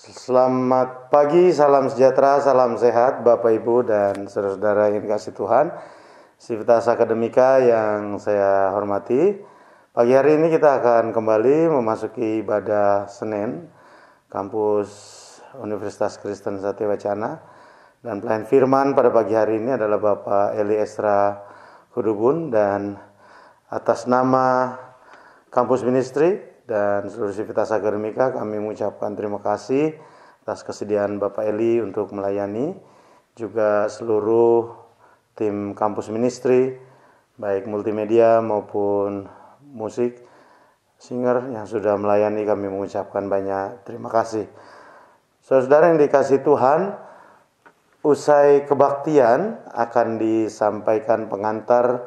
Selamat pagi, salam sejahtera, salam sehat Bapak Ibu dan saudara-saudara yang dikasihi Tuhan. Civitas Akademika yang saya hormati, pagi hari ini kita akan kembali memasuki ibadah Senin kampus Universitas Kristen Satya Wacana, dan pelayan firman pada pagi hari ini adalah Bapak Eli Esra Hudubun, dan atas nama kampus ministry dan seluruh Civitas Akademika kami mengucapkan terima kasih atas kesediaan Bapak Eli untuk melayani, juga seluruh tim kampus ministry baik multimedia maupun musik singer yang sudah melayani, kami mengucapkan banyak terima kasih. Saudara yang dikasihi Tuhan, usai kebaktian akan disampaikan pengantar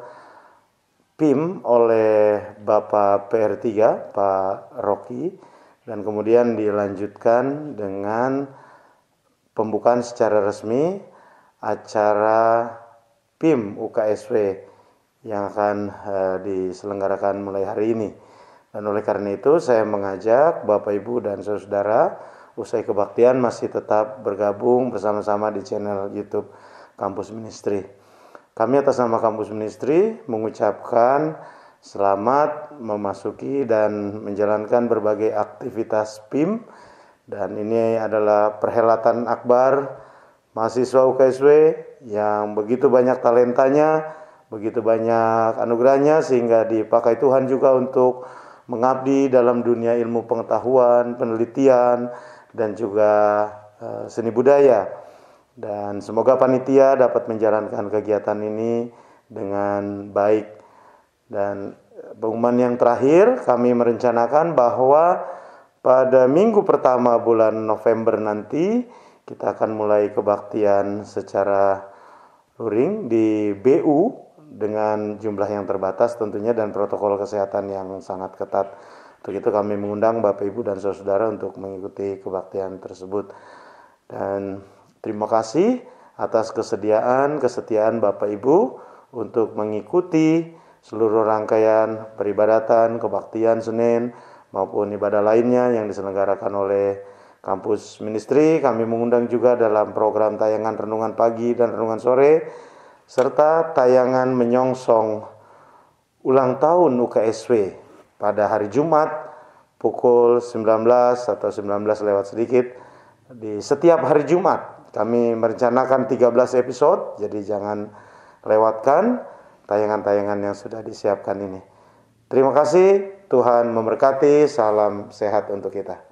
PIM oleh Bapak PR3, Pak Rocky, dan kemudian dilanjutkan dengan pembukaan secara resmi acara PIM UKSW yang akan diselenggarakan mulai hari ini. Dan oleh karena itu saya mengajak Bapak Ibu dan saudara usai kebaktian masih tetap bergabung bersama-sama di channel YouTube Kampus Ministry. Kami atas nama Kampus Ministry mengucapkan selamat memasuki dan menjalankan berbagai aktivitas PIM, dan ini adalah perhelatan akbar mahasiswa UKSW yang begitu banyak talentanya, begitu banyak anugerahnya, sehingga dipakai Tuhan juga untuk mengabdi dalam dunia ilmu pengetahuan, penelitian, dan juga seni budaya. Dan semoga panitia dapat menjalankan kegiatan ini dengan baik. Dan pengumuman yang terakhir, kami merencanakan bahwa pada minggu pertama bulan November nanti kita akan mulai kebaktian secara luring di BU dengan jumlah yang terbatas tentunya dan protokol kesehatan yang sangat ketat. Untuk itu kami mengundang Bapak Ibu dan saudara untuk mengikuti kebaktian tersebut. Dan terima kasih atas kesetiaan Bapak Ibu untuk mengikuti seluruh rangkaian peribadatan, kebaktian Senin maupun ibadah lainnya yang diselenggarakan oleh kampus ministry. Kami mengundang juga dalam program tayangan renungan pagi dan renungan sore, serta tayangan menyongsong ulang tahun UKSW pada hari Jumat pukul 19 atau 19 lewat sedikit di setiap hari Jumat. Kami merencanakan 13 episode, jadi jangan lewatkan tayangan-tayangan yang sudah disiapkan ini. Terima kasih, Tuhan memberkati, salam sehat untuk kita.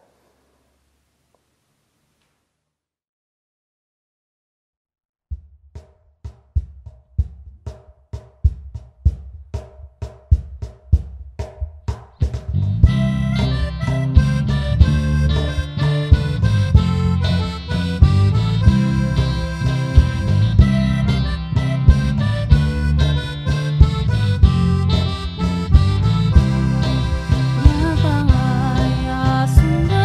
Sunda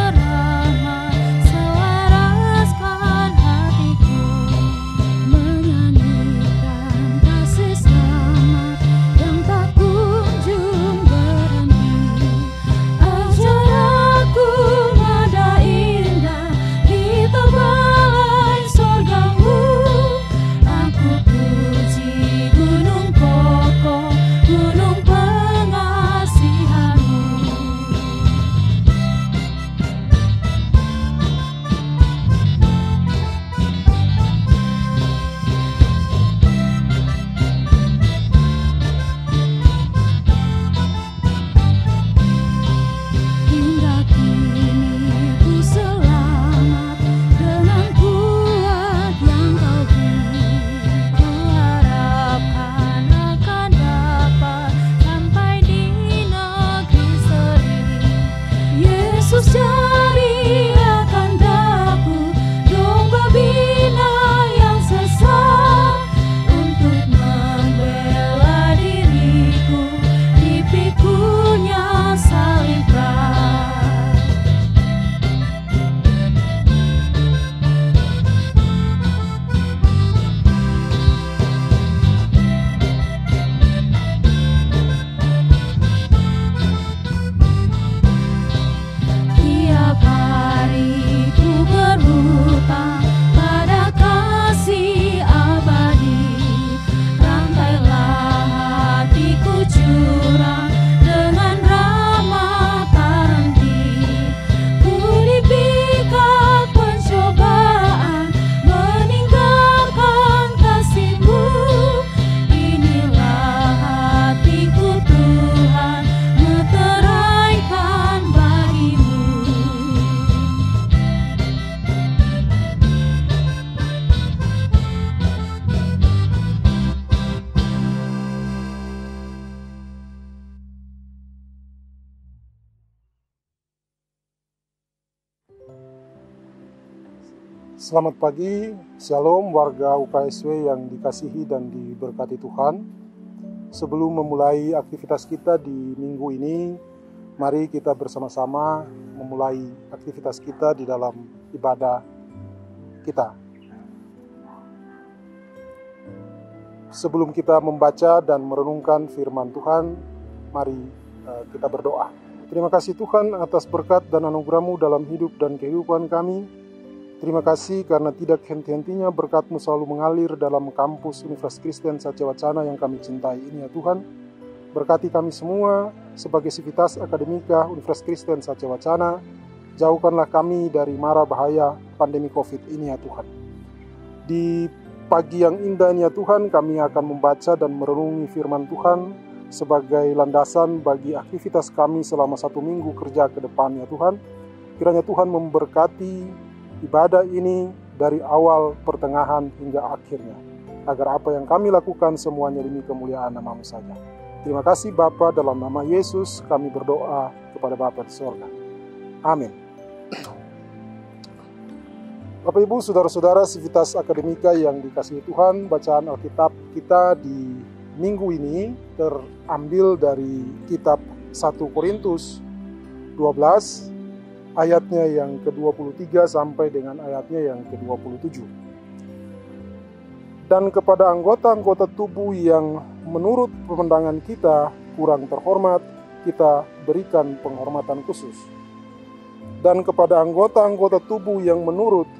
Selamat pagi, Shalom warga UKSW yang dikasihi dan diberkati Tuhan. Sebelum memulai aktivitas kita di minggu ini, mari kita bersama-sama memulai aktivitas kita di dalam ibadah kita. Sebelum kita membaca dan merenungkan firman Tuhan, mari kita berdoa. Terima kasih Tuhan atas berkat dan anugerah-Mu dalam hidup dan kehidupan kami. Terima kasih karena tidak henti-hentinya berkat-Mu selalu mengalir dalam kampus Universitas Kristen Satya Wacana yang kami cintai ini ya Tuhan. Berkati kami semua sebagai sivitas akademika Universitas Kristen Satya Wacana. Jauhkanlah kami dari mara bahaya pandemi COVID ini ya Tuhan. Di pagi yang indah ini ya Tuhan, kami akan membaca dan merenungi firman Tuhan sebagai landasan bagi aktivitas kami selama 1 minggu kerja ke depan ya Tuhan. Kiranya Tuhan memberkati ibadah ini dari awal, pertengahan, hingga akhirnya. Agar apa yang kami lakukan semuanya demi kemuliaan nama-Mu saja. Terima kasih Bapa, dalam nama Yesus kami berdoa kepada Bapa di sorga. Amin. Bapak Ibu, Saudara-saudara sivitas akademika yang dikasihi Tuhan, bacaan Alkitab kita di minggu ini terambil dari kitab 1 Korintus 12, ayatnya yang ke-23 sampai dengan ayatnya yang ke-27. Dan kepada anggota-anggota tubuh yang menurut pemandangan kita kurang terhormat, kita berikan penghormatan khusus. Dan kepada anggota-anggota tubuh yang menurut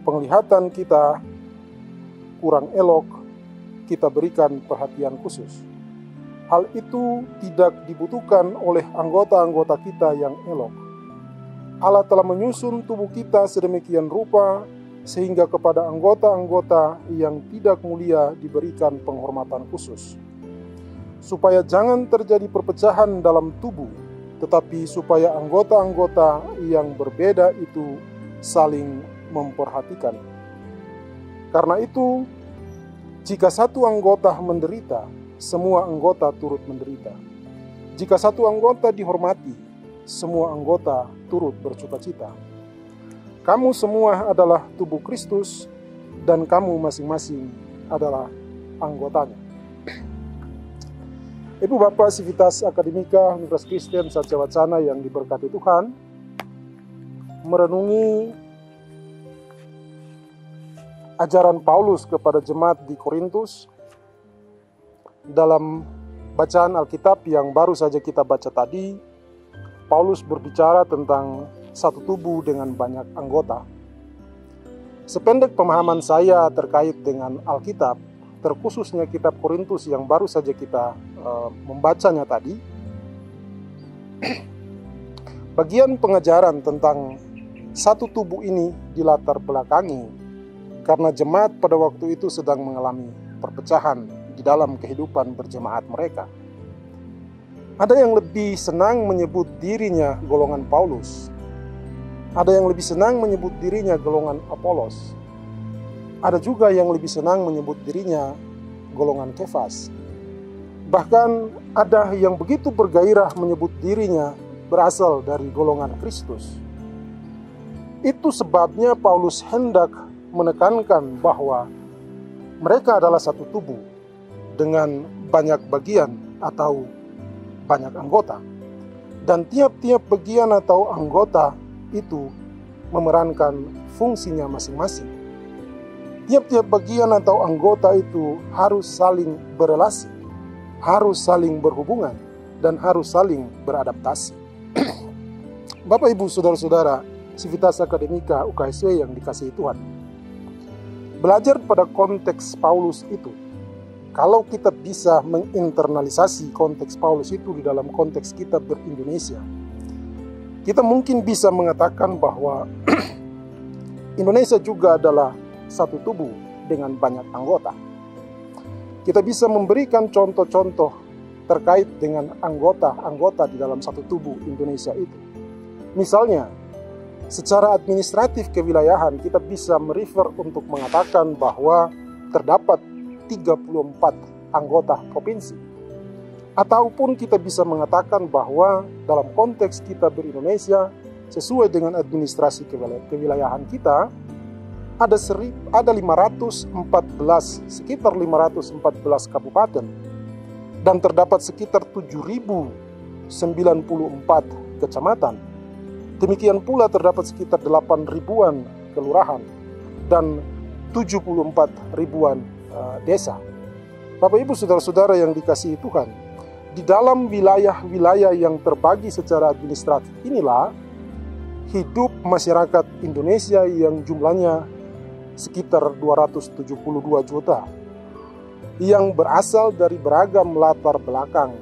penglihatan kita kurang elok, kita berikan perhatian khusus. Hal itu tidak dibutuhkan oleh anggota-anggota kita yang elok. Allah telah menyusun tubuh kita sedemikian rupa sehingga kepada anggota-anggota yang tidak mulia diberikan penghormatan khusus. Supaya jangan terjadi perpecahan dalam tubuh, tetapi supaya anggota-anggota yang berbeda itu saling memperhatikan. Karena itu, jika satu anggota menderita, semua anggota turut menderita. Jika satu anggota dihormati, semua anggota turut bersukacita. Kamu semua adalah tubuh Kristus, dan kamu masing-masing adalah anggotanya. Ibu Bapak sivitas akademika Universitas Kristen Satya Wacana yang diberkati Tuhan, merenungi ajaran Paulus kepada jemaat di Korintus. Dalam bacaan Alkitab yang baru saja kita baca tadi, Paulus berbicara tentang satu tubuh dengan banyak anggota. Sependek pemahaman saya terkait dengan Alkitab, terkhususnya kitab Korintus yang baru saja kita membacanya tadi, bagian pengajaran tentang satu tubuh ini dilatar belakangi karena jemaat pada waktu itu sedang mengalami perpecahan di dalam kehidupan berjemaat mereka. Ada yang lebih senang menyebut dirinya golongan Paulus. Ada yang lebih senang menyebut dirinya golongan Apolos. Ada juga yang lebih senang menyebut dirinya golongan Kefas. Bahkan ada yang begitu bergairah menyebut dirinya berasal dari golongan Kristus. Itu sebabnya Paulus hendak menekankan bahwa mereka adalah satu tubuh dengan banyak bagian atau banyak anggota. Dan tiap-tiap bagian atau anggota itu memerankan fungsinya masing-masing. Tiap-tiap bagian atau anggota itu harus saling berelasi, harus saling berhubungan, dan harus saling beradaptasi. Bapak Ibu Saudara-saudara sivitas akademika UKSW yang dikasihi Tuhan, belajar pada konteks Paulus itu, kalau kita bisa menginternalisasi konteks Paulus itu di dalam konteks kita ber-Indonesia, kita mungkin bisa mengatakan bahwa Indonesia juga adalah satu tubuh dengan banyak anggota. Kita bisa memberikan contoh-contoh terkait dengan anggota-anggota di dalam satu tubuh Indonesia itu. Misalnya, secara administratif kewilayahan kita bisa merefer untuk mengatakan bahwa terdapat 34 anggota provinsi. Ataupun kita bisa mengatakan bahwa dalam konteks kita ber-Indonesia, sesuai dengan administrasi kewilayahan kita, ada 514, sekitar 514 kabupaten, dan terdapat sekitar 7.094 kecamatan. Demikian pula terdapat sekitar 8.000-an kelurahan dan 74 ribuan desa. Bapak Ibu saudara-saudara yang dikasihi Tuhan, di dalam wilayah-wilayah yang terbagi secara administratif inilah hidup masyarakat Indonesia yang jumlahnya sekitar 272 juta, yang berasal dari beragam latar belakang,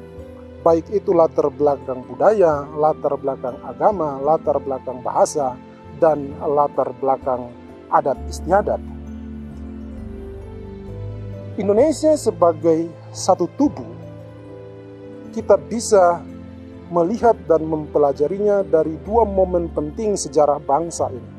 baik itu latar belakang budaya, latar belakang agama, latar belakang bahasa, dan latar belakang adat istiadat. Indonesia sebagai satu tubuh, kita bisa melihat dan mempelajarinya dari dua momen penting sejarah bangsa ini.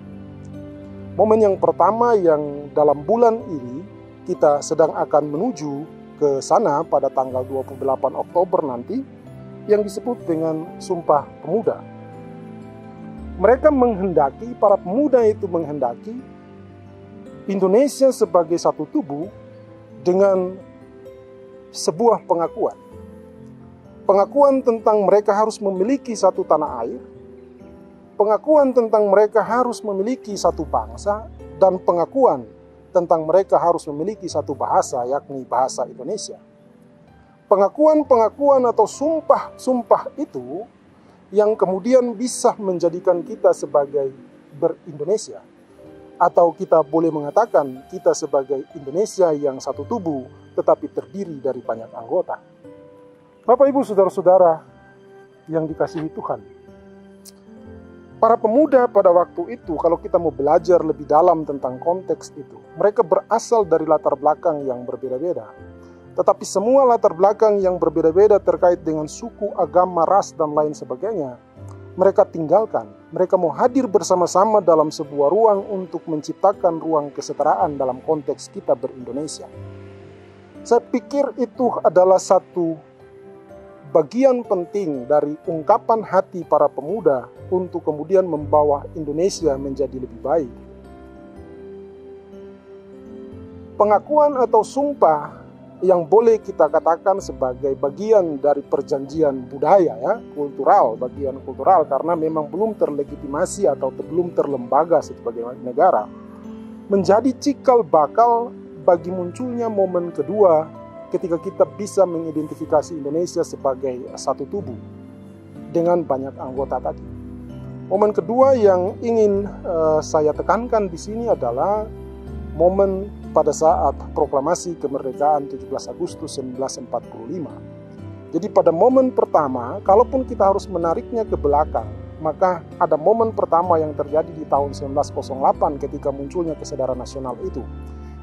Momen yang pertama yang dalam bulan ini kita sedang akan menuju ke sana pada tanggal 28 Oktober nanti, yang disebut dengan Sumpah Pemuda. Mereka menghendaki, para pemuda itu menghendaki Indonesia sebagai satu tubuh dengan sebuah pengakuan. Pengakuan tentang mereka harus memiliki satu tanah air, pengakuan tentang mereka harus memiliki satu bangsa, dan pengakuan tentang mereka harus memiliki satu bahasa, yakni bahasa Indonesia. Pengakuan-pengakuan atau sumpah-sumpah itu yang kemudian bisa menjadikan kita sebagai ber-Indonesia. Atau kita boleh mengatakan kita sebagai Indonesia yang satu tubuh tetapi terdiri dari banyak anggota. Bapak Ibu saudara-saudara yang dikasihi Tuhan, para pemuda pada waktu itu, kalau kita mau belajar lebih dalam tentang konteks itu, mereka berasal dari latar belakang yang berbeda-beda. Tetapi semua latar belakang yang berbeda-beda terkait dengan suku, agama, ras, dan lain sebagainya, mereka tinggalkan. Mereka mau hadir bersama-sama dalam sebuah ruang untuk menciptakan ruang kesetaraan dalam konteks kita ber-Indonesia. Saya pikir itu adalah satu bagian penting dari ungkapan hati para pemuda untuk kemudian membawa Indonesia menjadi lebih baik. Pengakuan atau sumpah yang boleh kita katakan sebagai bagian dari perjanjian budaya, ya, kultural, bagian kultural, karena memang belum terlegitimasi atau belum terlembaga sebagai negara, menjadi cikal bakal bagi munculnya momen kedua ketika kita bisa mengidentifikasi Indonesia sebagai satu tubuh dengan banyak anggota tadi. Momen kedua yang ingin saya tekankan di sini adalah momen pada saat proklamasi kemerdekaan 17 Agustus 1945. Jadi pada momen pertama, kalaupun kita harus menariknya ke belakang, maka ada momen pertama yang terjadi di tahun 1908 ketika munculnya kesadaran nasional itu.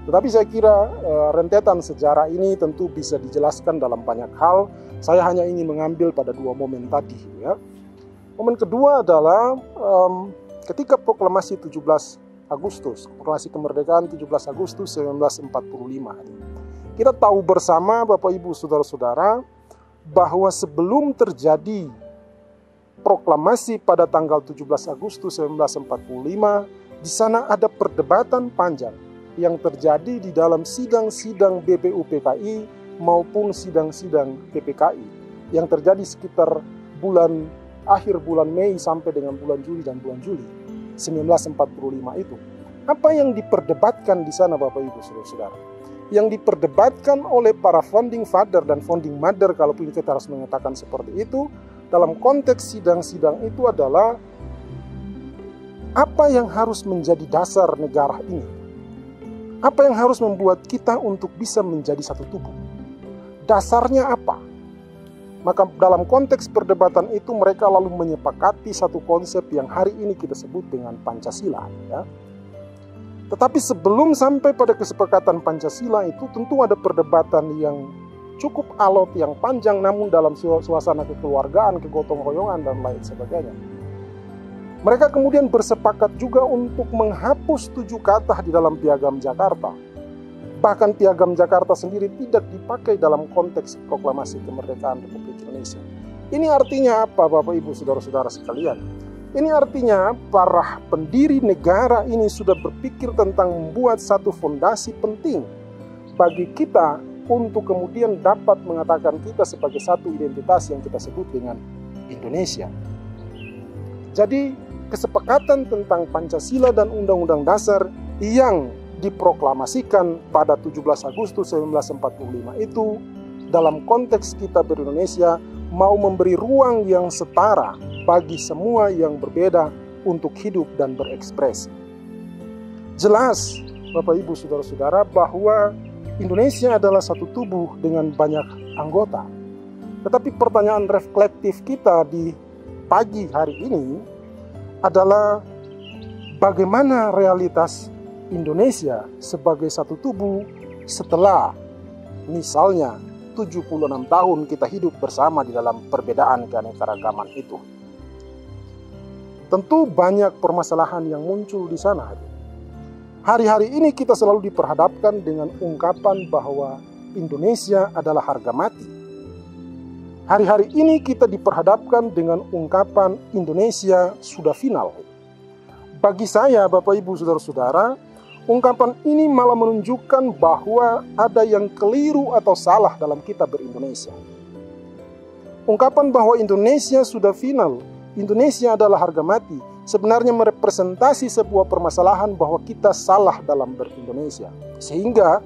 Tetapi saya kira rentetan sejarah ini tentu bisa dijelaskan dalam banyak hal. Saya hanya ingin mengambil pada dua momen tadi, ya. Momen kedua adalah ketika proklamasi 17 Agustus, proklamasi kemerdekaan 17 Agustus 1945. Kita tahu bersama Bapak Ibu Saudara-saudara bahwa sebelum terjadi proklamasi pada tanggal 17 Agustus 1945, di sana ada perdebatan panjang yang terjadi di dalam sidang-sidang BPUPKI maupun sidang-sidang PPKI yang terjadi sekitar akhir bulan Mei sampai dengan bulan Juli dan bulan Juli 1945 itu. Apa yang diperdebatkan di sana Bapak Ibu Saudara-saudara? Yang diperdebatkan oleh para founding father dan founding mother, kalaupun kita harus mengatakan seperti itu, dalam konteks sidang-sidang itu adalah apa yang harus menjadi dasar negara ini? Apa yang harus membuat kita untuk bisa menjadi satu tubuh? Dasarnya apa? Maka dalam konteks perdebatan itu mereka lalu menyepakati satu konsep yang hari ini kita sebut dengan Pancasila, ya. Tetapi sebelum sampai pada kesepakatan Pancasila itu tentu ada perdebatan yang cukup alot, yang panjang, namun dalam suasana kekeluargaan, kegotong royongan, dan lain sebagainya. Mereka kemudian bersepakat juga untuk menghapus 7 kata di dalam Piagam Jakarta. Bahkan Piagam Jakarta sendiri tidak dipakai dalam konteks proklamasi kemerdekaan Republik Indonesia. Ini artinya apa Bapak Ibu Saudara-saudara sekalian? Ini artinya para pendiri negara ini sudah berpikir tentang membuat satu fondasi penting bagi kita untuk kemudian dapat mengatakan kita sebagai satu identitas yang kita sebut dengan Indonesia. Jadi kesepakatan tentang Pancasila dan Undang-Undang Dasar yang diproklamasikan pada 17 Agustus 1945 itu dalam konteks kita ber-Indonesia mau memberi ruang yang setara bagi semua yang berbeda untuk hidup dan berekspresi. Jelas, Bapak Ibu Saudara-saudara, bahwa Indonesia adalah satu tubuh dengan banyak anggota. Tetapi pertanyaan reflektif kita di pagi hari ini adalah bagaimana realitas Indonesia sebagai satu tubuh setelah misalnya 76 tahun kita hidup bersama di dalam perbedaan keanekaragaman itu. Tentu banyak permasalahan yang muncul di sana. Hari-hari ini kita selalu diperhadapkan dengan ungkapan bahwa Indonesia adalah harga mati. Hari-hari ini kita diperhadapkan dengan ungkapan Indonesia sudah final. Bagi saya, Bapak Ibu Saudara-saudara, ungkapan ini malah menunjukkan bahwa ada yang keliru atau salah dalam kita ber-Indonesia. Ungkapan bahwa Indonesia sudah final, Indonesia adalah harga mati, sebenarnya merepresentasi sebuah permasalahan bahwa kita salah dalam ber-Indonesia. Sehingga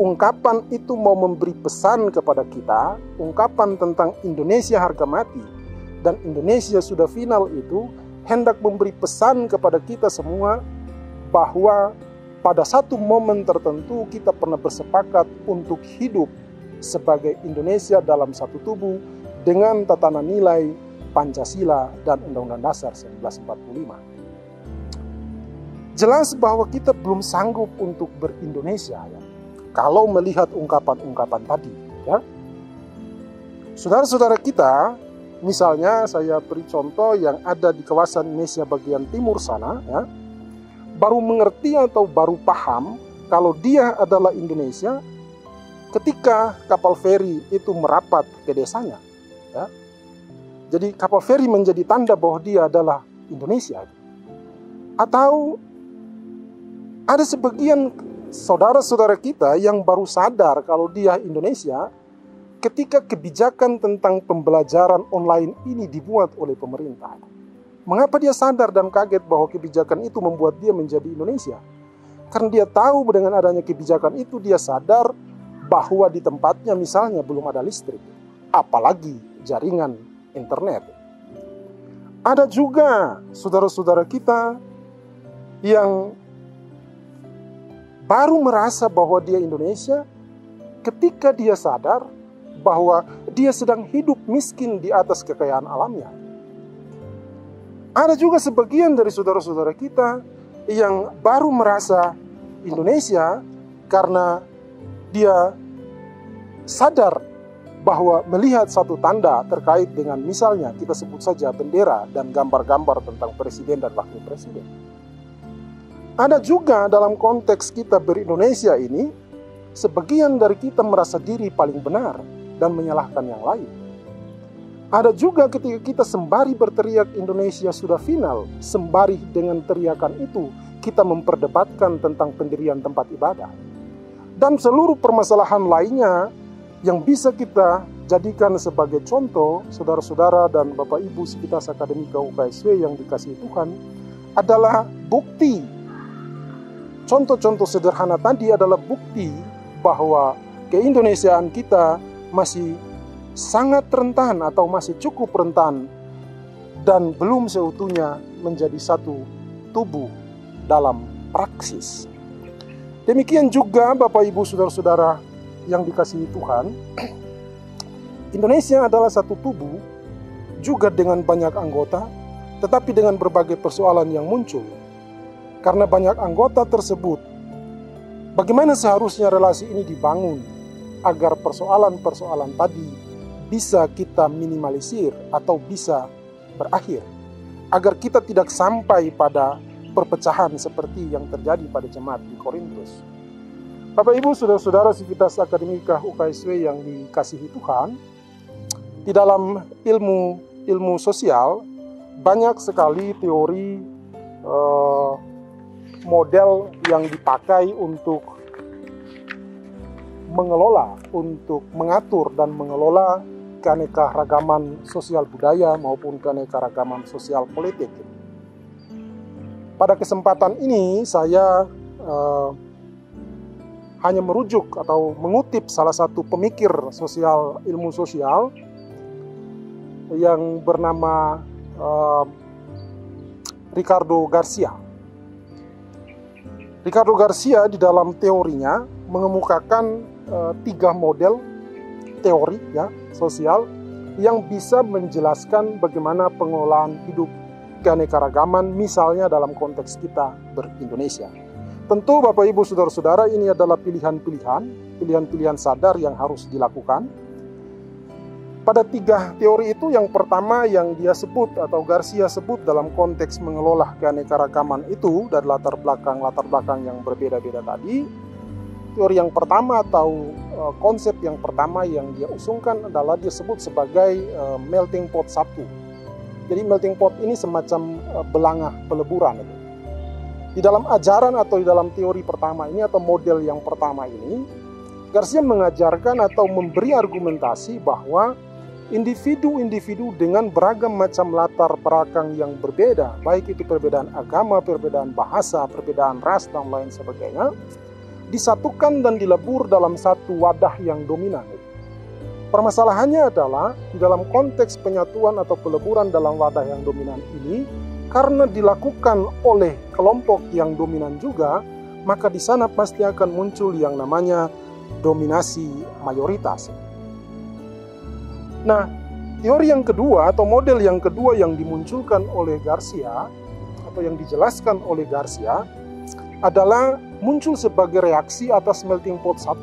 ungkapan itu mau memberi pesan kepada kita, ungkapan tentang Indonesia harga mati dan Indonesia sudah final itu hendak memberi pesan kepada kita semua bahwa pada satu momen tertentu kita pernah bersepakat untuk hidup sebagai Indonesia dalam satu tubuh dengan tatanan nilai Pancasila dan Undang-Undang Dasar 1945. Jelas bahwa kita belum sanggup untuk ber-Indonesia ya, kalau melihat ungkapan-ungkapan tadi ya. Saudara-saudara kita, misalnya saya beri contoh yang ada di kawasan Indonesia bagian timur sana ya, baru mengerti atau baru paham kalau dia adalah Indonesia ketika kapal feri itu merapat ke desanya. Ya. Jadi kapal feri menjadi tanda bahwa dia adalah Indonesia. Atau ada sebagian saudara-saudara kita yang baru sadar kalau dia Indonesia ketika kebijakan tentang pembelajaran online ini dibuat oleh pemerintah. Mengapa dia sadar dan kaget bahwa kebijakan itu membuat dia menjadi Indonesia? Karena dia tahu dengan adanya kebijakan itu dia sadar bahwa di tempatnya misalnya belum ada listrik, apalagi jaringan internet. Ada juga saudara-saudara kita yang baru merasa bahwa dia Indonesia ketika dia sadar bahwa dia sedang hidup miskin di atas kekayaan alamnya. Ada juga sebagian dari saudara-saudara kita yang baru merasa Indonesia karena dia sadar bahwa melihat satu tanda terkait dengan misalnya kita sebut saja bendera dan gambar-gambar tentang presiden dan wakil presiden. Ada juga dalam konteks kita ber-Indonesia ini, sebagian dari kita merasa diri paling benar dan menyalahkan yang lain. Ada juga ketika kita sembari berteriak Indonesia sudah final, sembari dengan teriakan itu kita memperdebatkan tentang pendirian tempat ibadah. Dan seluruh permasalahan lainnya yang bisa kita jadikan sebagai contoh, saudara-saudara dan Bapak Ibu Sivitas Akademika UKSW yang dikasihi Tuhan, adalah bukti. Contoh-contoh sederhana tadi adalah bukti bahwa keindonesiaan kita masih sangat rentan atau masih cukup rentan dan belum seutuhnya menjadi satu tubuh dalam praksis. Demikian juga Bapak Ibu Saudara-saudara yang dikasihi Tuhan, Indonesia adalah satu tubuh juga dengan banyak anggota, tetapi dengan berbagai persoalan yang muncul. Karena banyak anggota tersebut, bagaimana seharusnya relasi ini dibangun agar persoalan-persoalan tadi bisa kita minimalisir atau bisa berakhir, agar kita tidak sampai pada perpecahan seperti yang terjadi pada jemaat di Korintus. Bapak Ibu Saudara-saudara Sivitas Akademika UKSW yang dikasihi Tuhan, di dalam ilmu sosial banyak sekali teori model yang dipakai untuk mengelola, untuk mengatur dan mengelola keanekaragaman sosial budaya maupun keanekaragaman sosial politik. Pada kesempatan ini saya hanya merujuk atau mengutip salah satu pemikir sosial, ilmu sosial yang bernama Ricardo Garcia. Ricardo Garcia di dalam teorinya mengemukakan 3 model teori ya sosial yang bisa menjelaskan bagaimana pengelolaan hidup keanekaragaman, misalnya dalam konteks kita ber-Indonesia. Tentu Bapak Ibu Saudara-saudara, ini adalah pilihan-pilihan sadar yang harus dilakukan. Pada 3 teori itu, yang pertama yang dia sebut atau Garcia sebut dalam konteks mengelola keanekaragaman itu dari latar belakang yang berbeda-beda tadi. Teori yang pertama atau konsep yang pertama yang dia usungkan adalah dia sebut sebagai melting pot 1. Jadi melting pot ini semacam belangah peleburan. Di dalam ajaran atau di dalam teori pertama ini atau model yang pertama ini, Garcia mengajarkan atau memberi argumentasi bahwa individu-individu dengan beragam macam latar belakang yang berbeda, baik itu perbedaan agama, perbedaan bahasa, perbedaan ras, dan lain sebagainya, disatukan dan dilebur dalam satu wadah yang dominan. Permasalahannya adalah di dalam konteks penyatuan atau peleburan dalam wadah yang dominan ini, karena dilakukan oleh kelompok yang dominan juga, maka di sana pasti akan muncul yang namanya dominasi mayoritas. Nah, teori yang kedua atau model yang kedua yang dimunculkan oleh Garcia atau yang dijelaskan oleh Garcia adalah muncul sebagai reaksi atas melting pot 1.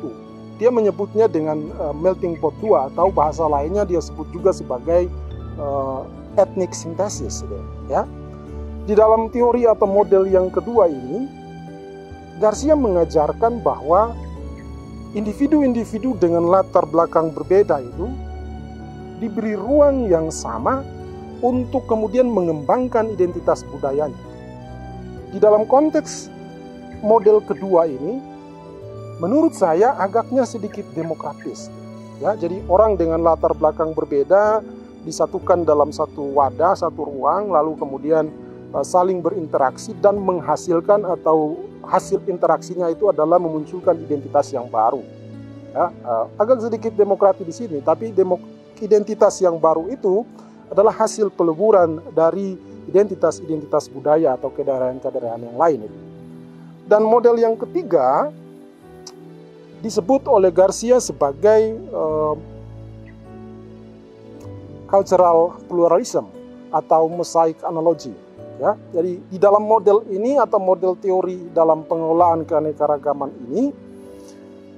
Dia menyebutnya dengan melting pot 2 atau bahasa lainnya dia sebut juga sebagai ethnic synthesis, ya. Di dalam teori atau model yang kedua ini, Garcia mengajarkan bahwa individu-individu dengan latar belakang berbeda itu diberi ruang yang sama untuk kemudian mengembangkan identitas budayanya. Di dalam konteks model kedua ini, menurut saya agaknya sedikit demokratis. Ya, jadi orang dengan latar belakang berbeda disatukan dalam satu wadah, satu ruang, lalu kemudian saling berinteraksi dan menghasilkan atau hasil interaksinya itu adalah memunculkan identitas yang baru. Ya, agak sedikit demokratis di sini, tapi identitas yang baru itu adalah hasil peleburan dari identitas-identitas budaya atau kedaerahan-kedaerahan yang lain. Dan model yang ketiga disebut oleh Garcia sebagai cultural pluralism atau mosaic analogy. Ya, jadi di dalam model ini atau model teori dalam pengelolaan keanekaragaman ini,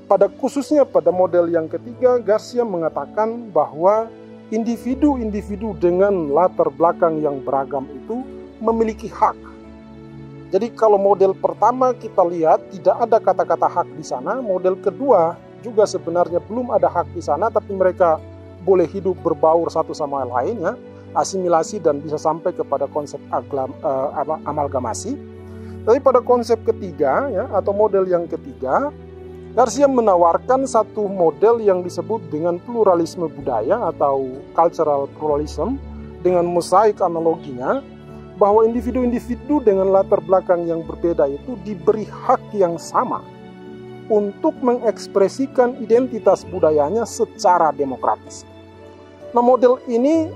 pada khususnya pada model yang ketiga, Garcia mengatakan bahwa individu-individu dengan latar belakang yang beragam itu memiliki hak. Jadi kalau model pertama kita lihat tidak ada kata-kata hak di sana, model kedua juga sebenarnya belum ada hak di sana, tapi mereka boleh hidup berbaur satu sama lain, ya, asimilasi dan bisa sampai kepada konsep amalgamasi. Tapi pada konsep ketiga, ya, atau model yang ketiga, Garcia menawarkan satu model yang disebut dengan pluralisme budaya atau cultural pluralism dengan mosaik analoginya, bahwa individu-individu dengan latar belakang yang berbeda itu diberi hak yang sama untuk mengekspresikan identitas budayanya secara demokratis. Nah, model ini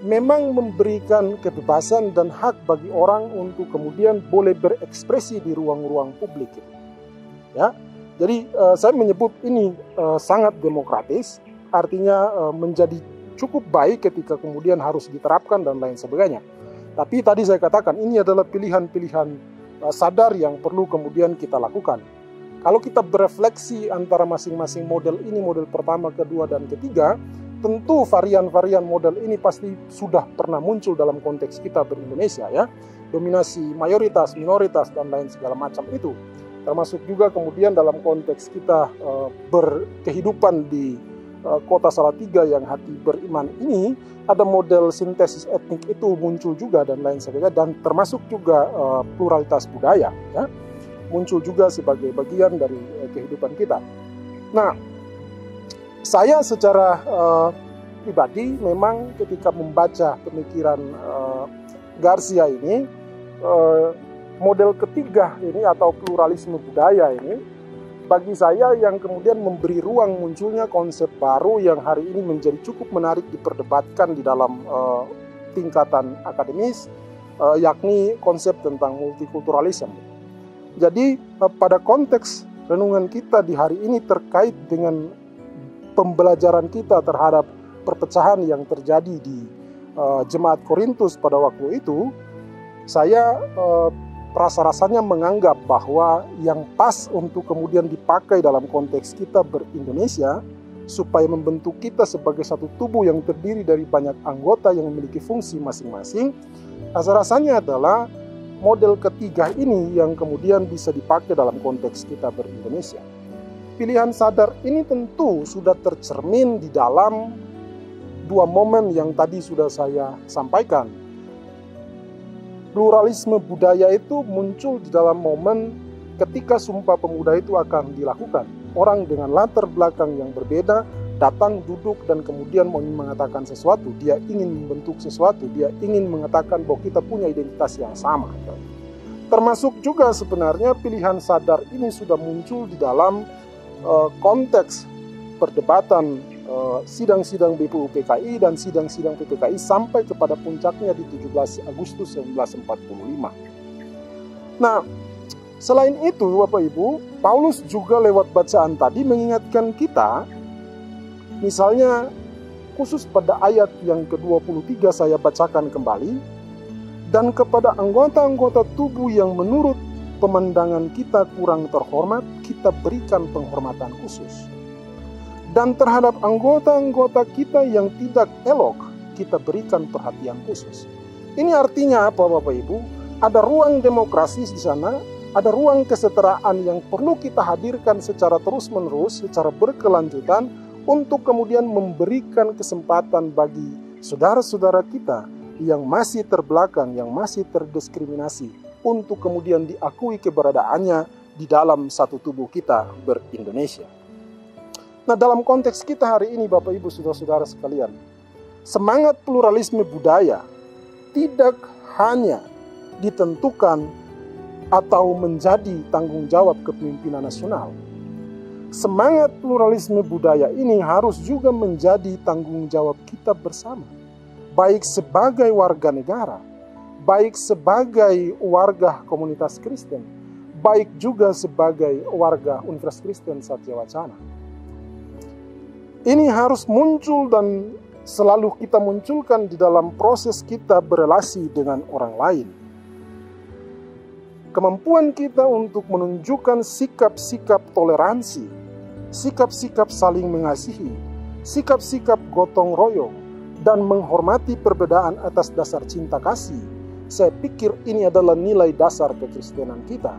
memang memberikan kebebasan dan hak bagi orang untuk kemudian boleh berekspresi di ruang-ruang publik. Ya, jadi saya menyebut ini sangat demokratis, artinya menjadi cukup baik ketika kemudian harus diterapkan dan lain sebagainya. Tapi tadi saya katakan ini adalah pilihan-pilihan sadar yang perlu kemudian kita lakukan. Kalau kita berefleksi antara masing-masing model ini, model pertama, kedua, dan ketiga, tentu varian-varian model ini pasti sudah pernah muncul dalam konteks kita ber-Indonesia, ya. Dominasi mayoritas, minoritas, dan lain segala macam itu. Termasuk juga kemudian dalam konteks kita berkehidupan di kota Salatiga yang hati beriman ini, ada model sintesis etnik itu muncul juga dan lain sebagainya, dan termasuk juga pluralitas budaya, ya, muncul juga sebagai bagian dari kehidupan kita. Nah, saya secara pribadi memang ketika membaca pemikiran Garcia ini, model ketiga ini atau pluralisme budaya ini, bagi saya yang kemudian memberi ruang munculnya konsep baru yang hari ini menjadi cukup menarik diperdebatkan di dalam tingkatan akademis, yakni konsep tentang multikulturalisme. Jadi pada konteks renungan kita di hari ini terkait dengan pembelajaran kita terhadap perpecahan yang terjadi di Jemaat Korintus pada waktu itu, saya rasa-rasanya menganggap bahwa yang pas untuk kemudian dipakai dalam konteks kita ber-Indonesia supaya membentuk kita sebagai satu tubuh yang terdiri dari banyak anggota yang memiliki fungsi masing-masing, rasa-rasanya adalah model ketiga ini yang kemudian bisa dipakai dalam konteks kita ber-Indonesia. Pilihan sadar ini tentu sudah tercermin di dalam dua momen yang tadi sudah saya sampaikan. Pluralisme budaya itu muncul di dalam momen ketika Sumpah Pemuda itu akan dilakukan. Orang dengan latar belakang yang berbeda datang, duduk, dan kemudian mau mengatakan sesuatu. Dia ingin membentuk sesuatu. Dia ingin mengatakan bahwa kita punya identitas yang sama. Termasuk juga sebenarnya pilihan sadar ini sudah muncul di dalam konteks perdebatan sidang-sidang BPUPKI dan sidang-sidang PPKI sampai kepada puncaknya di 17 Agustus 1945. Nah, selain itu Bapak Ibu, Paulus juga lewat bacaan tadi mengingatkan kita, misalnya khusus pada ayat yang ke-23 saya bacakan kembali, dan kepada anggota-anggota tubuh yang menurut pemandangan kita kurang terhormat, kita berikan penghormatan khusus. Dan terhadap anggota-anggota kita yang tidak elok, kita berikan perhatian khusus. Ini artinya apa Bapak Ibu? Ada ruang demokrasi di sana, ada ruang kesetaraan yang perlu kita hadirkan secara terus-menerus, secara berkelanjutan, untuk kemudian memberikan kesempatan bagi saudara-saudara kita yang masih terbelakang, yang masih terdiskriminasi, untuk kemudian diakui keberadaannya di dalam satu tubuh kita ber-Indonesia. Nah, dalam konteks kita hari ini Bapak Ibu Saudara-saudara sekalian, semangat pluralisme budaya tidak hanya ditentukan atau menjadi tanggung jawab kepemimpinan nasional. Semangat pluralisme budaya ini harus juga menjadi tanggung jawab kita bersama, baik sebagai warga negara, baik sebagai warga komunitas Kristen, baik juga sebagai warga Universitas Kristen Satya Wacana. Ini harus muncul dan selalu kita munculkan di dalam proses kita berelasi dengan orang lain. Kemampuan kita untuk menunjukkan sikap-sikap toleransi, sikap-sikap saling mengasihi, sikap-sikap gotong royong, dan menghormati perbedaan atas dasar cinta kasih. Saya pikir ini adalah nilai dasar kekristenan kita,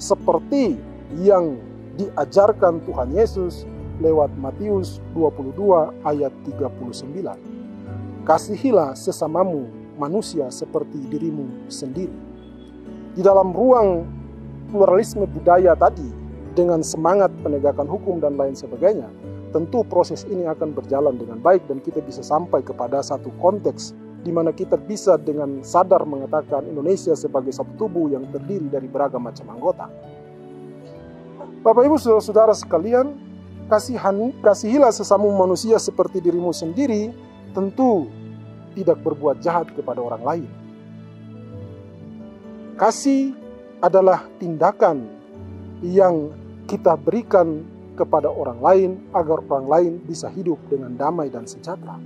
seperti yang diajarkan Tuhan Yesus lewat Matius 22 ayat 39. Kasihilah sesamamu manusia seperti dirimu sendiri. Di dalam ruang pluralisme budaya tadi, dengan semangat penegakan hukum dan lain sebagainya, tentu proses ini akan berjalan dengan baik dan kita bisa sampai kepada satu konteks di mana kita bisa dengan sadar mengatakan Indonesia sebagai satu tubuh yang terdiri dari beragam macam anggota. Bapak Ibu Saudara sekalian, kasihilah sesama manusia seperti dirimu sendiri, tentu tidak berbuat jahat kepada orang lain. Kasih adalah tindakan yang kita berikan kepada orang lain agar orang lain bisa hidup dengan damai dan sejahtera.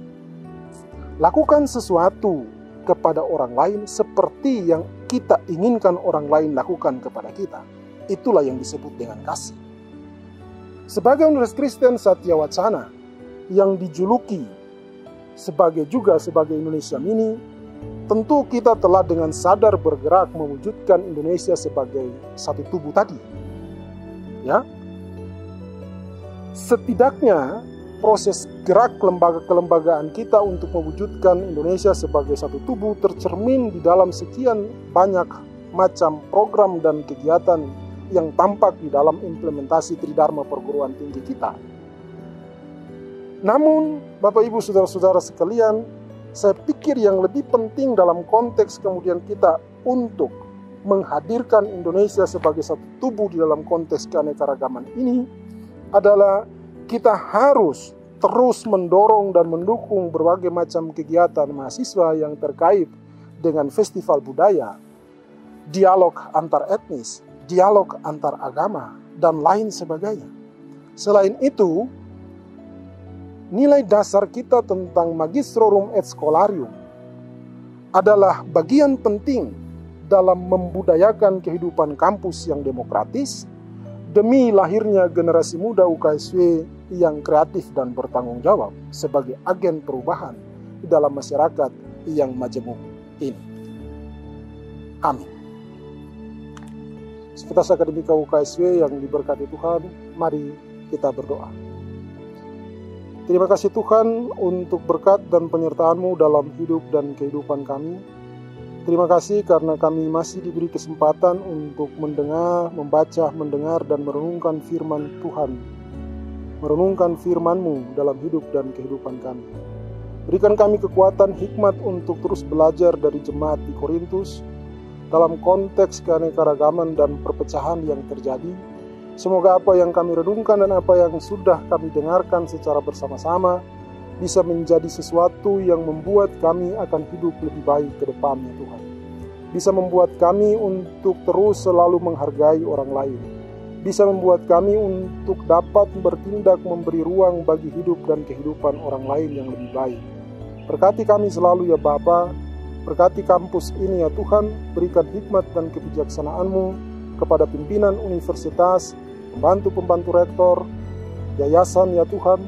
Lakukan sesuatu kepada orang lain seperti yang kita inginkan orang lain lakukan kepada kita. Itulah yang disebut dengan kasih. Sebagai Universitas Kristen Satya Wacana yang dijuluki juga sebagai Indonesia Mini, tentu kita telah dengan sadar bergerak mewujudkan Indonesia sebagai satu tubuh tadi. Ya, setidaknya proses gerak kelembagaan kita untuk mewujudkan Indonesia sebagai satu tubuh tercermin di dalam sekian banyak macam program dan kegiatan yang tampak di dalam implementasi Tridharma perguruan tinggi kita. Namun, Bapak Ibu Saudara-saudara sekalian, saya pikir yang lebih penting dalam konteks kemudian kita untuk menghadirkan Indonesia sebagai satu tubuh di dalam konteks keanekaragaman ini adalah kita harus terus mendorong dan mendukung berbagai macam kegiatan mahasiswa yang terkait dengan festival budaya, dialog antar etnis, dialog antar agama, dan lain sebagainya. Selain itu, nilai dasar kita tentang Magistrorum et Scholarium adalah bagian penting dalam membudayakan kehidupan kampus yang demokratis demi lahirnya generasi muda UKSW yang kreatif dan bertanggung jawab sebagai agen perubahan di dalam masyarakat yang majemuk ini. Amin. Sivitas Akademika UKSW yang diberkati Tuhan, mari kita berdoa. Terima kasih Tuhan untuk berkat dan penyertaan-Mu dalam hidup dan kehidupan kami. Terima kasih karena kami masih diberi kesempatan untuk mendengar, membaca, mendengar, dan merenungkan firman Tuhan. Merenungkan firman-Mu dalam hidup dan kehidupan kami. Berikan kami kekuatan hikmat untuk terus belajar dari jemaat di Korintus dalam konteks keanekaragaman dan perpecahan yang terjadi. Semoga apa yang kami renungkan dan apa yang sudah kami dengarkan secara bersama-sama bisa menjadi sesuatu yang membuat kami akan hidup lebih baik ke depannya Tuhan. Bisa membuat kami untuk terus selalu menghargai orang lain. Bisa membuat kami untuk dapat bertindak memberi ruang bagi hidup dan kehidupan orang lain yang lebih baik. Berkati kami selalu ya Bapa, berkati kampus ini ya Tuhan, berikan hikmat dan kebijaksanaan-Mu kepada pimpinan universitas, pembantu-pembantu rektor, yayasan ya Tuhan,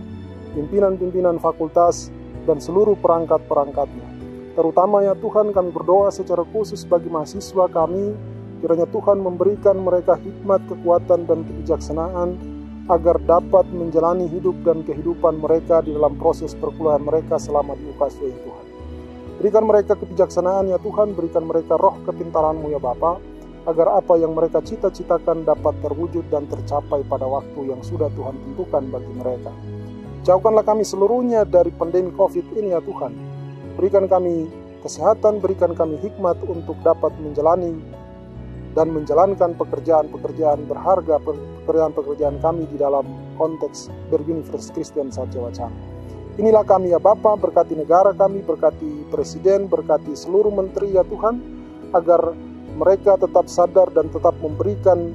pimpinan-pimpinan fakultas, dan seluruh perangkat-perangkatnya. Terutama ya Tuhan, kami berdoa secara khusus bagi mahasiswa kami, kiranya Tuhan memberikan mereka hikmat, kekuatan, dan kebijaksanaan agar dapat menjalani hidup dan kehidupan mereka di dalam proses perkuliahan mereka selama di UKSW ya Tuhan. Berikan mereka kebijaksanaan ya Tuhan, berikan mereka roh kepintaran-Mu ya Bapa, agar apa yang mereka cita-citakan dapat terwujud dan tercapai pada waktu yang sudah Tuhan tentukan bagi mereka. Jauhkanlah kami seluruhnya dari pandemi COVID ini ya Tuhan. Berikan kami kesehatan, berikan kami hikmat untuk dapat menjalani dan menjalankan pekerjaan-pekerjaan berharga, pekerjaan-pekerjaan kami di dalam konteks beruniversitas Kristen Satya Wacana. Inilah kami ya Bapa, berkati negara kami, berkati Presiden, berkati seluruh menteri ya Tuhan, agar mereka tetap sadar dan tetap memberikan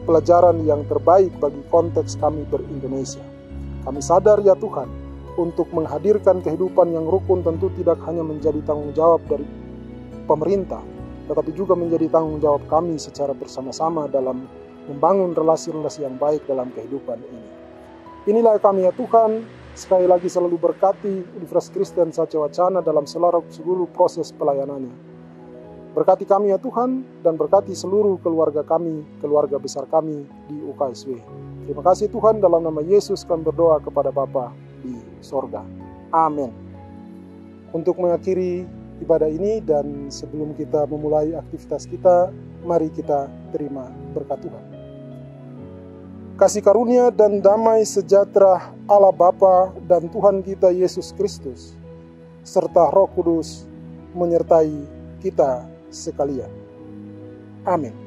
pelajaran yang terbaik bagi konteks kami ber-Indonesia. Kami sadar ya Tuhan, untuk menghadirkan kehidupan yang rukun tentu tidak hanya menjadi tanggung jawab dari pemerintah, tetapi juga menjadi tanggung jawab kami secara bersama-sama dalam membangun relasi-relasi yang baik dalam kehidupan ini. Inilah kami ya Tuhan, sekali lagi selalu berkati Universitas Kristen Satya Wacana dalam seluruh proses pelayanannya. Berkati kami ya Tuhan, dan berkati seluruh keluarga kami, keluarga besar kami di UKSW. Terima kasih Tuhan, dalam nama Yesus kami berdoa kepada Bapa di sorga. Amin. Untuk mengakhiri ibadah ini dan sebelum kita memulai aktivitas kita, mari kita terima berkat Tuhan. Kasih karunia dan damai sejahtera Allah Bapa dan Tuhan kita Yesus Kristus, serta Roh Kudus menyertai kita sekalian. Amin.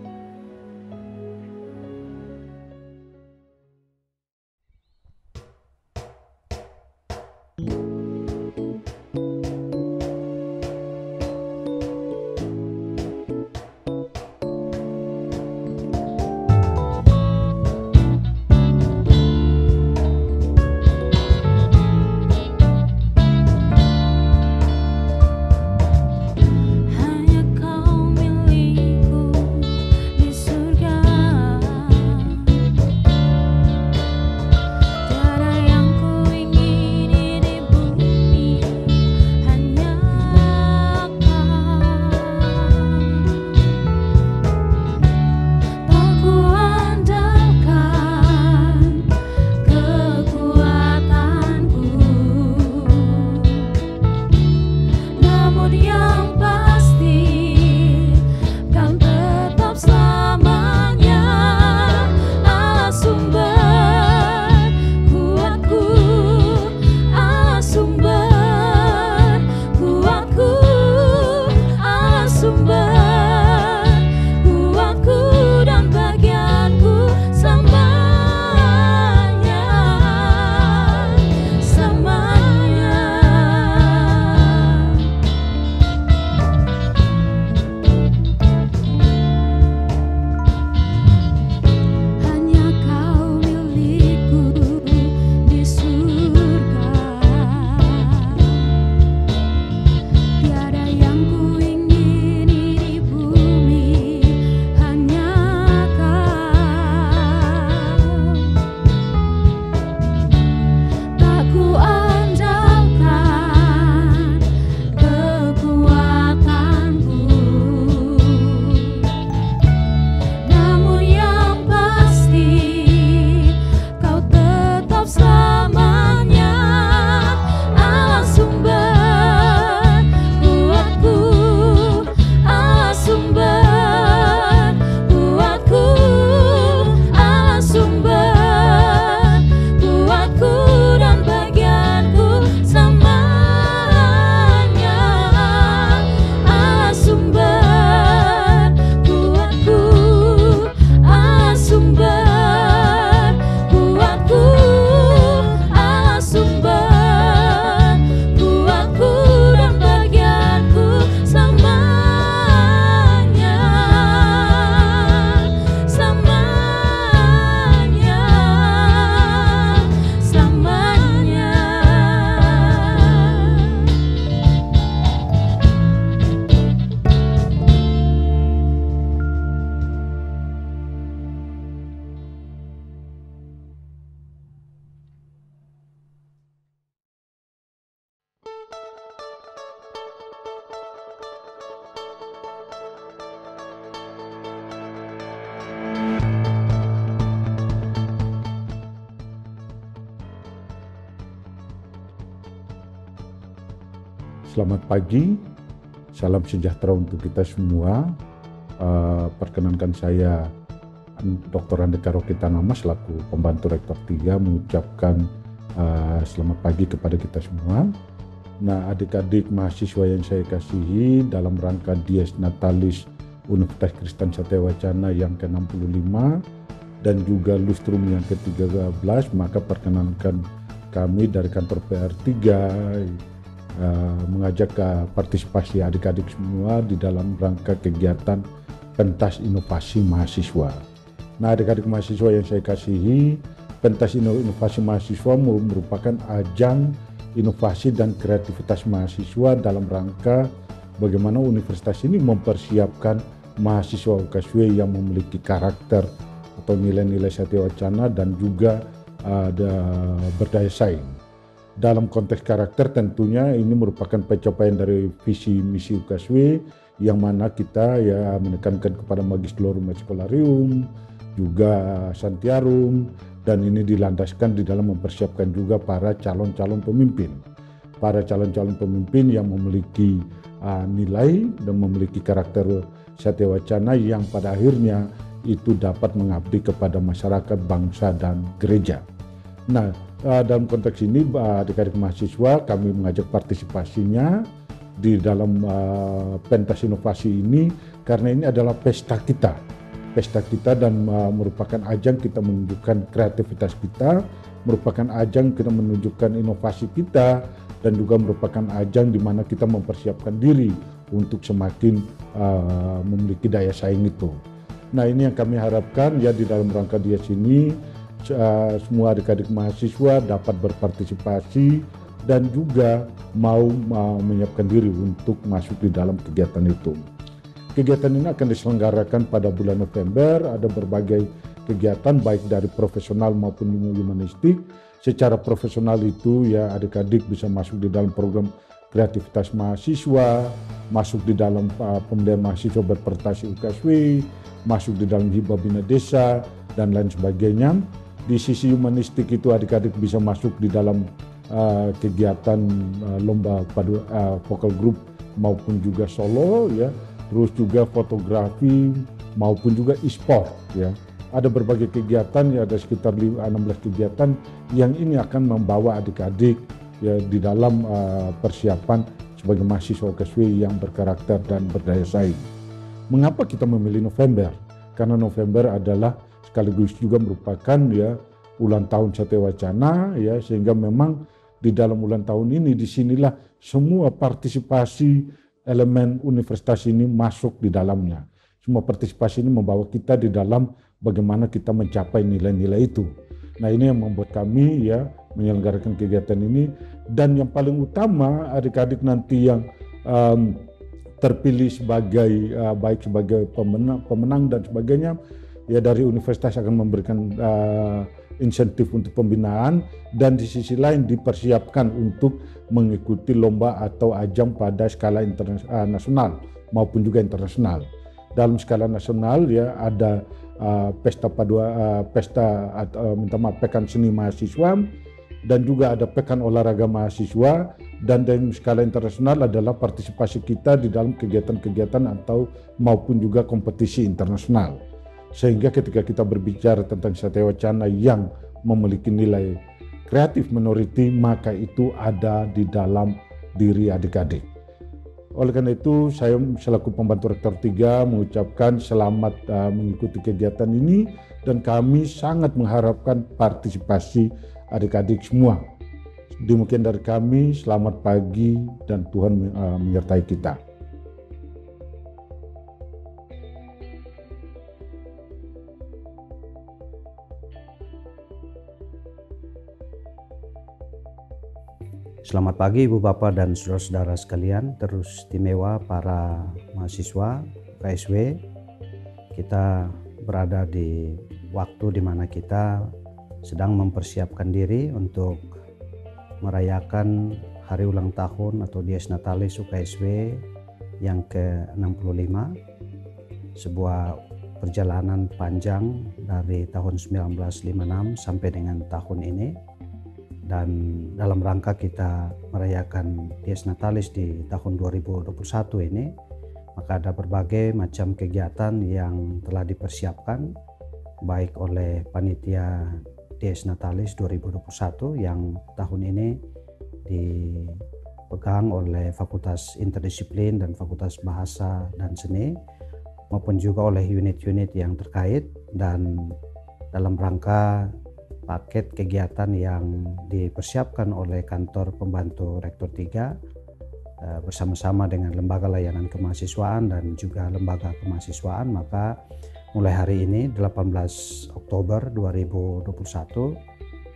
Selamat pagi, salam sejahtera untuk kita semua. Perkenankan saya Dr. Andika Rokitanama selaku pembantu Rektor 3 mengucapkan selamat pagi kepada kita semua. Nah, adik-adik mahasiswa yang saya kasihi, dalam rangka Dies Natalis Universitas Kristen Satya Wacana yang ke-65 dan juga Lustrum yang ke-13, maka perkenankan kami dari kantor PR3 mengajak ke partisipasi adik-adik semua di dalam rangka kegiatan pentas inovasi mahasiswa. Nah, adik-adik mahasiswa yang saya kasihi, pentas inovasi mahasiswa merupakan ajang inovasi dan kreativitas mahasiswa dalam rangka bagaimana universitas ini mempersiapkan mahasiswa UKSW yang memiliki karakter atau nilai-nilai Satya Wacana dan juga ada berdaya saing. Dalam konteks karakter tentunya ini merupakan pencapaian dari visi misi UKSW yang mana kita menekankan kepada Magisterium Secolarium, juga Santiarum, dan ini dilandaskan di dalam mempersiapkan juga para calon-calon pemimpin. Para calon-calon pemimpin yang memiliki nilai dan memiliki karakter Satya Wacana yang pada akhirnya itu dapat mengabdi kepada masyarakat, bangsa, dan gereja. Nah, dalam konteks ini adik-adik mahasiswa kami mengajak partisipasinya di dalam pentas inovasi ini karena ini adalah pesta kita dan merupakan ajang kita menunjukkan kreativitas kita, merupakan ajang kita menunjukkan inovasi kita, dan juga merupakan ajang di mana kita mempersiapkan diri untuk semakin memiliki daya saing itu. Nah, ini yang kami harapkan ya di dalam rangka Dies ini semua adik-adik mahasiswa dapat berpartisipasi dan juga mau menyiapkan diri untuk masuk di dalam kegiatan itu. Kegiatan ini akan diselenggarakan pada bulan November, ada berbagai kegiatan baik dari profesional maupun humanistik. Secara profesional itu ya adik-adik bisa masuk di dalam program kreativitas mahasiswa, masuk di dalam pemberdayaan mahasiswa berprestasi UKSW, masuk di dalam hibah bina desa, dan lain sebagainya. Di sisi humanistik itu adik-adik bisa masuk di dalam kegiatan lomba vokal group maupun juga solo ya, terus juga fotografi maupun juga e-sport ya. Ada berbagai kegiatan ya, ada sekitar 16 kegiatan yang ini akan membawa adik-adik ya di dalam persiapan sebagai mahasiswa UKSW yang berkarakter dan berdaya saing. Mengapa kita memilih November? Karena November adalah sekaligus juga merupakan ya ulang tahun Satya Wacana ya, sehingga memang di dalam ulang tahun ini disinilah semua partisipasi elemen universitas ini masuk di dalamnya. Semua partisipasi ini membawa kita di dalam bagaimana kita mencapai nilai-nilai itu. Nah, ini yang membuat kami ya menyelenggarakan kegiatan ini, dan yang paling utama adik-adik nanti yang terpilih sebagai baik sebagai pemenang dan sebagainya ya, dari universitas akan memberikan insentif untuk pembinaan, dan di sisi lain dipersiapkan untuk mengikuti lomba atau ajang pada skala nasional maupun juga internasional. Dalam skala nasional ya ada pekan seni mahasiswa, dan juga ada pekan olahraga mahasiswa, dan dari skala internasional adalah partisipasi kita di dalam kegiatan-kegiatan atau maupun juga kompetisi internasional. Sehingga ketika kita berbicara tentang Satya Wacana yang memiliki nilai kreatif minority, maka itu ada di dalam diri adik-adik. Oleh karena itu, saya selaku pembantu Rektor 3 mengucapkan selamat mengikuti kegiatan ini, dan kami sangat mengharapkan partisipasi adik-adik semua. Demikian dari kami, selamat pagi dan Tuhan menyertai kita. Selamat pagi Ibu Bapak dan saudara-saudara sekalian, terus istimewa para mahasiswa UKSW. Kita berada di waktu di mana kita sedang mempersiapkan diri untuk merayakan hari ulang tahun atau Dies Natalis UKSW yang ke-65, sebuah perjalanan panjang dari tahun 1956 sampai dengan tahun ini, Dan dalam rangka kita merayakan Dies Natalis di tahun 2021 ini, maka ada berbagai macam kegiatan yang telah dipersiapkan baik oleh panitia Dies Natalis 2021 yang tahun ini dipegang oleh Fakultas Interdisiplin dan Fakultas Bahasa dan Seni, maupun juga oleh unit-unit yang terkait, dan dalam rangka paket kegiatan yang dipersiapkan oleh kantor pembantu Rektor 3 bersama-sama dengan lembaga layanan kemahasiswaan dan juga lembaga kemahasiswaan, maka mulai hari ini 18 Oktober 2021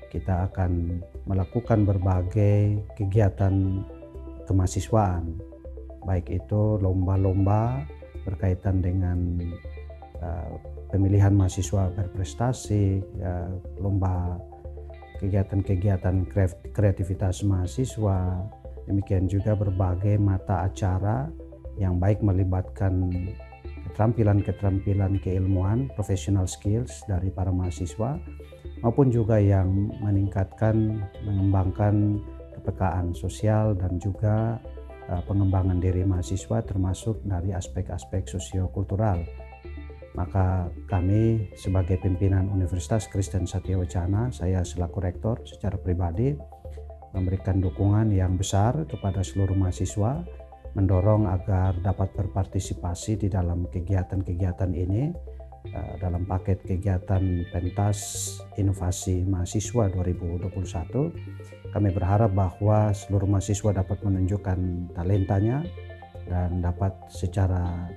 kita akan melakukan berbagai kegiatan kemahasiswaan, baik itu lomba-lomba berkaitan dengan pemilihan mahasiswa berprestasi, lomba kegiatan-kegiatan kreativitas mahasiswa, demikian juga berbagai mata acara yang baik melibatkan keterampilan-keterampilan keilmuan, professional skills dari para mahasiswa, maupun juga yang meningkatkan, mengembangkan kepekaan sosial dan juga pengembangan diri mahasiswa termasuk dari aspek-aspek sosiokultural. Maka kami sebagai pimpinan Universitas Kristen Satyawacana, saya selaku rektor secara pribadi memberikan dukungan yang besar kepada seluruh mahasiswa, mendorong agar dapat berpartisipasi di dalam kegiatan-kegiatan ini dalam paket kegiatan pentas inovasi mahasiswa 2021. Kami berharap bahwa seluruh mahasiswa dapat menunjukkan talentanya dan dapat secara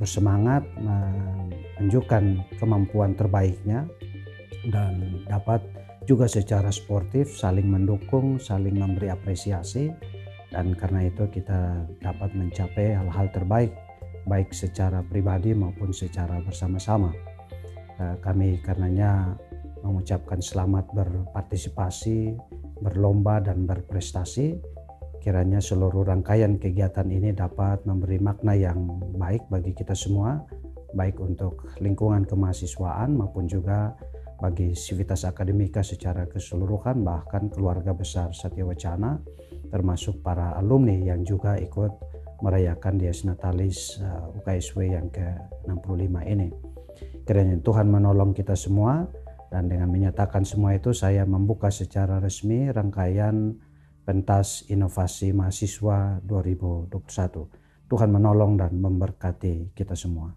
bersemangat menunjukkan kemampuan terbaiknya, dan dapat juga secara sportif saling mendukung, saling memberi apresiasi, dan karena itu kita dapat mencapai hal-hal terbaik baik secara pribadi maupun secara bersama-sama. Kami karenanya mengucapkan selamat berpartisipasi, berlomba dan berprestasi. Kiranya seluruh rangkaian kegiatan ini dapat memberi makna yang baik bagi kita semua, baik untuk lingkungan kemahasiswaan maupun juga bagi sivitas akademika secara keseluruhan, bahkan keluarga besar Satyawacana, termasuk para alumni yang juga ikut merayakan Dies Natalis UKSW yang ke-65 ini. Kiranya Tuhan menolong kita semua, dan dengan menyatakan semua itu saya membuka secara resmi rangkaian pentas inovasi mahasiswa 2021. Tuhan menolong dan memberkati kita semua.